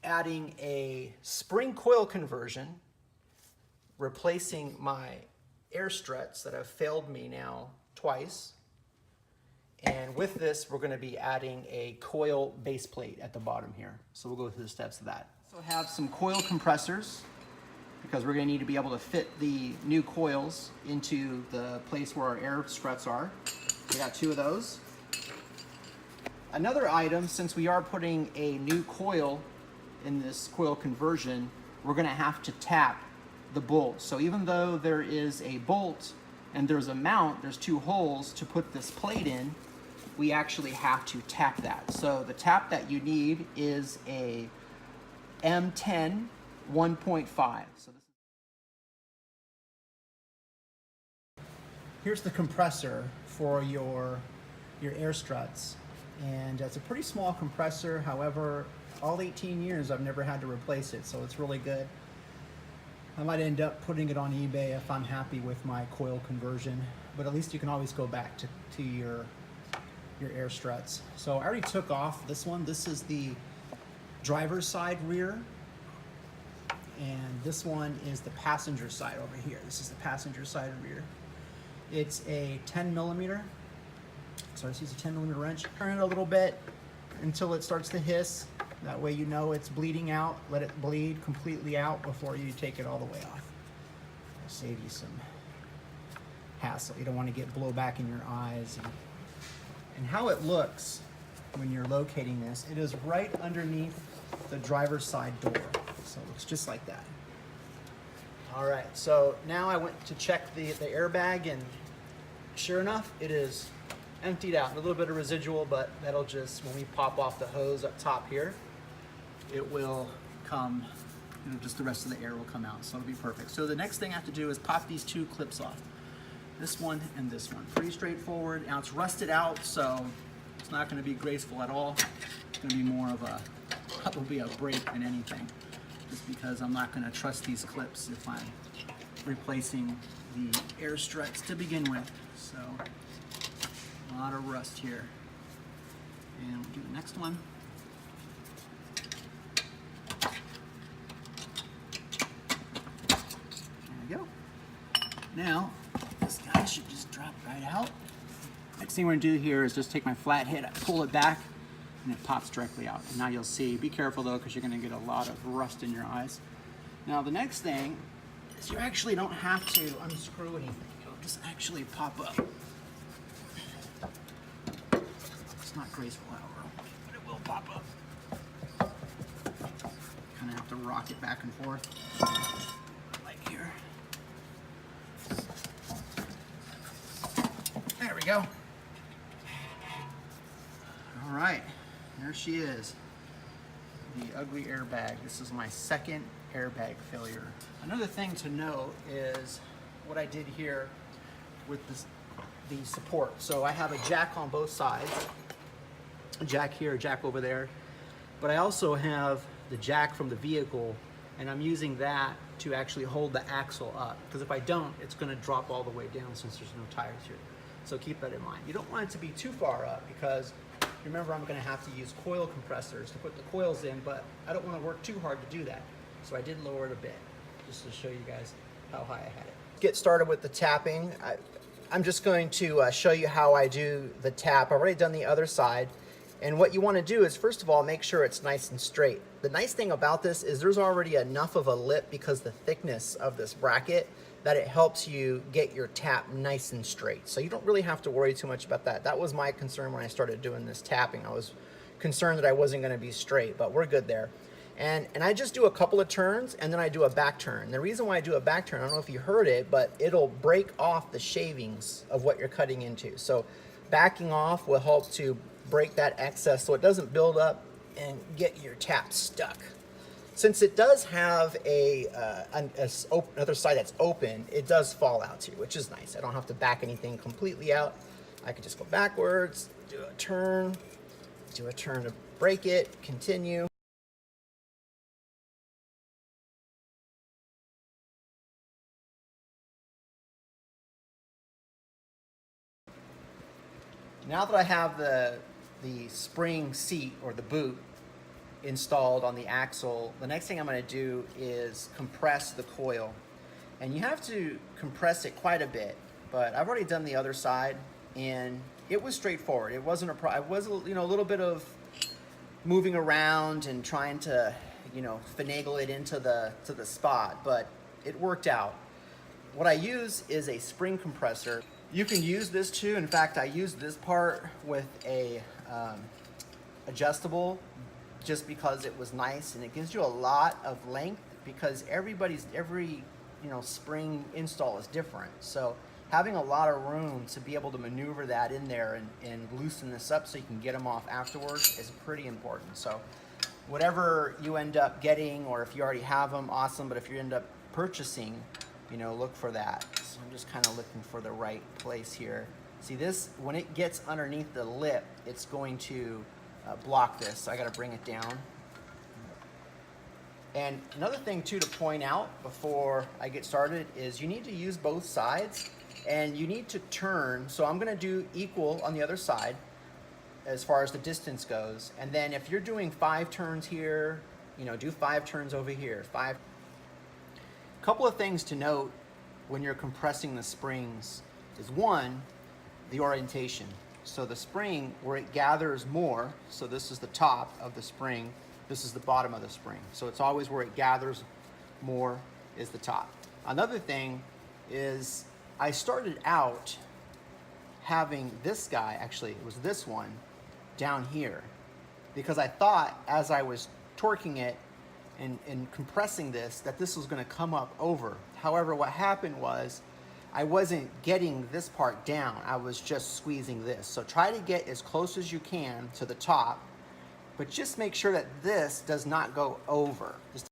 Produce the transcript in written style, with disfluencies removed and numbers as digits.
adding a spring coil conversion, replacing my air struts that have failed me now twice. And with this, we're going to be adding a coil base plate at the bottom here. So we'll go through the steps of that. So have some coil compressors, because we're going to need to be able to fit the new coils into the place where our air struts are. We got 2 of those. Another item, since we are putting a new coil in this coil conversion, we're going to have to tap the bolt. So even though there is a bolt and there's a mount, there's 2 holes to put this plate in, we actually have to tap that. So the tap that you need is a M10 1.5. So this here's the compressor for your air struts, and it's a pretty small compressor. However, all 18 years I've never had to replace it, so it's really good. I might end up putting it on eBay if I'm happy with my coil conversion, but at least you can always go back to your air struts. So I already took off this one. This is the driver's side rear, and this one is the passenger side over here. This is the passenger side rear. It's a 10 millimeter. So let's use a 10 millimeter wrench. Turn it a little bit until it starts to hiss. That way you know it's bleeding out. Let it bleed completely out before you take it all the way off. It'll save you some hassle. You don't want to get blowback in your eyes. And how it looks when you're locating this, it is right underneath the driver's side door. So it looks just like that. All right, so now I went to check the airbag, and sure enough, it is emptied out. A little bit of residual, but that'll just, when we pop off the hose up top here, it will come, just the rest of the air will come out, so it'll be perfect. So the next thing I have to do is pop these 2 clips off. This one and this one. Pretty straightforward. Now it's rusted out, so it's not going to be graceful at all. It's going to be more of a, probably a break than anything, just because I'm not going to trust these clips if I'm replacing the air struts to begin with. So a lot of rust here. And we'll do the next one. There we go. Now, this guy should just drop right out. Next thing we're gonna do here is just take my flathead, I pull it back, and it pops directly out. And now you'll see, be careful though, because you're gonna get a lot of rust in your eyes. Now the next thing is you actually don't have to unscrew anything. It'll just actually pop up. It's not graceful, however, but it will pop up. Kind of have to rock it back and forth, like here. There we go. All right, there she is. The ugly airbag. This is my 2nd airbag failure. Another thing to note is what I did here with the support. So I have a jack on both sides. A jack here, a jack over there. But I also have the jack from the vehicle, and I'm using that to actually hold the axle up. Because if I don't, it's gonna drop all the way down since there's no tires here. So keep that in mind. You don't want it to be too far up, because remember I'm gonna have to use coil compressors to put the coils in, but I don't wanna work too hard to do that. So I did lower it a bit, just to show you guys how high I had it. Get started with the tapping. I'm just going to show you how I do the tap. I've already done the other side. And what you want to do is, first of all, make sure it's nice and straight. The nice thing about this is there's already enough of a lip, because the thickness of this bracket, that it helps you get your tap nice and straight. So you don't really have to worry too much about that. That was my concern when I started doing this tapping. I was concerned that I wasn't going to be straight, but we're good there. And I just do a couple of turns, and then I do a back turn. The reason why I do a back turn, I don't know if you heard it, but it'll break off the shavings of what you're cutting into. So backing off will help to break that excess so it doesn't build up and get your tap stuck. Since it does have another side that's open, it does fall out too, which is nice. I don't have to back anything completely out. I can just go backwards, do a turn to break it, continue. Now that I have the spring seat or the boot, installed on the axle, the next thing I'm going to do is compress the coil. And you have to compress it quite a bit, but I've already done the other side and it was straightforward. It wasn't it was, you know, a little bit of moving around and trying to, you know, finagle it into the spot, but it worked out. What I use is a spring compressor. You can use this too. In fact, I used this part with a adjustable just because it was nice, and it gives you a lot of length because every you know, spring install is different. So having a lot of room to be able to maneuver that in there and loosen this up so you can get them off afterwards is pretty important. So whatever you end up getting, or if you already have them, awesome, but if you end up purchasing, you know, look for that. So I'm just kind of looking for the right place here. See this, when it gets underneath the lip, it's going to block this. So I got to bring it down. And another thing too to point out before I get started is you need to use both sides and you need to turn. So I'm going to do equal on the other side as far as the distance goes. And then if you're doing 5 turns here, you know, do 5 turns over here. 5. Couple of things to note when you're compressing the springs is, one, the orientation. So the spring, where it gathers more, so this is the top of the spring, this is the bottom of the spring. So it's always where it gathers more is the top. Another thing is I started out having this guy, actually it was this one, down here, because I thought as I was torquing it and compressing this, that this was going to come up over. However, what happened was I wasn't getting this part down. I was just squeezing this. So try to get as close as you can to the top, but just make sure that this does not go over. Just